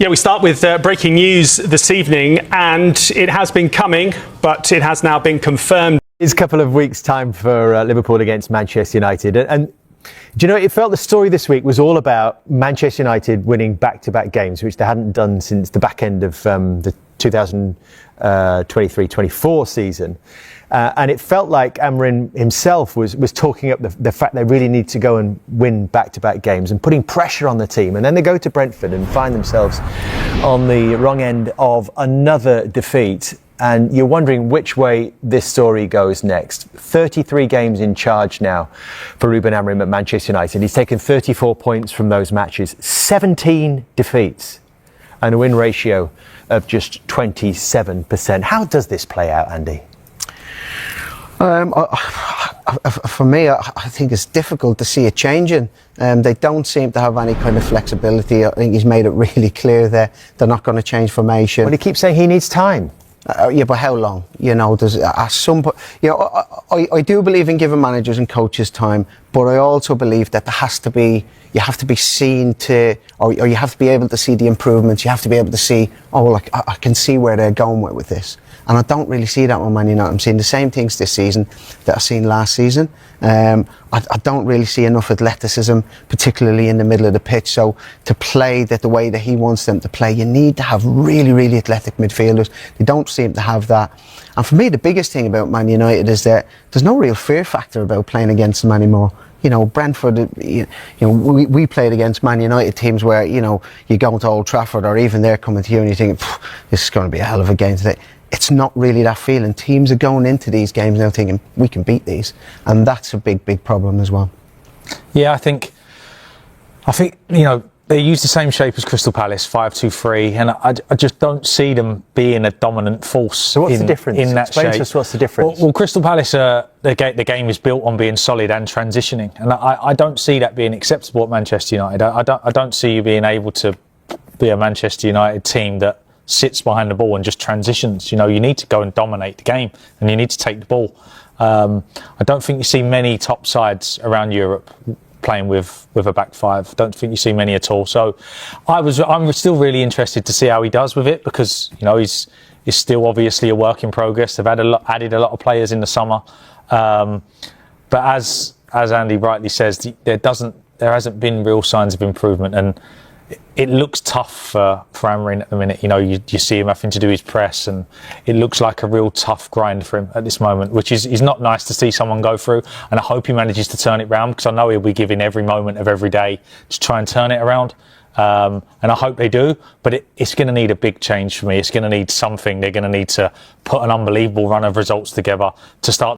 Yeah, we start with breaking news this evening, and it has been coming, but it has now been confirmed. It's a couple of weeks' time for Liverpool against Manchester United. And do you know, it felt the story this week was all about Manchester United winning back-to-back games, which they hadn't done since the back end of the 2023-24 season. And it felt like Amorim himself was talking up the fact they really need to go and win back-to-back games and putting pressure on the team. And then they go to Brentford and find themselves on the wrong end of another defeat. And you're wondering which way this story goes next. 33 games in charge now for Ruben Amorim at Manchester United. He's taken 34 points from those matches, 17 defeats, and a win ratio of just 27%. How does this play out, Andy? For me, I think it's difficult to see it changing. They don't seem to have any kind of flexibility. I think he's made it really clear that they're not going to change formation. Well, he keeps saying he needs time. Yeah, but how long? You know, there's some. You know, I do believe in giving managers and coaches time, but I also believe that there has to be. You have to be seen to, or you have to be able to see the improvements. You have to be able to see, oh, like I can see where they're going with this. And I don't really see that with Man United. I'm seeing the same things this season that I've seen last season. I don't really see enough athleticism, particularly in the middle of the pitch. So to play the way that he wants them to play, you need to have really, really athletic midfielders. They don't seem to have that. And for me, the biggest thing about Man United is that there's no real fear factor about playing against them anymore. You know, Brentford, we played against Man United teams where, you know, you go to Old Trafford or even they're coming to you and you think, this is going to be a hell of a game today. It's not really that feeling. Teams are going into these games now thinking, we can beat these. And that's a big, big problem as well. Yeah, I think, you know, they use the same shape as Crystal Palace, 5-2-3, and I just don't see them being a dominant force. So what's the difference? In that Explain shape. to us what's the difference. Well, Crystal Palace, the game is built on being solid and transitioning, and I don't see that being acceptable at Manchester United. I don't see you being able to be a Manchester United team that sits behind the ball and just transitions. You know, you need to go and dominate the game, and you need to take the ball. I don't think you see many top sides around Europe playing with a back five. Don't think you see many at all. So I'm still really interested to see how he does with it, because, you know, he's still obviously a work in progress. They've added a lot of players in the summer, but as Andy rightly says, there hasn't been real signs of improvement, and it looks tough for Amorim at the minute. You know, you see him having to do his press, and it looks like a real tough grind for him at this moment, which is not nice to see someone go through. And I hope he manages to turn it around, because I know he'll be giving every moment of every day to try and turn it around. And I hope they do, but it's going to need a big change for me. It's going to need something. They're going to need to put an unbelievable run of results together to start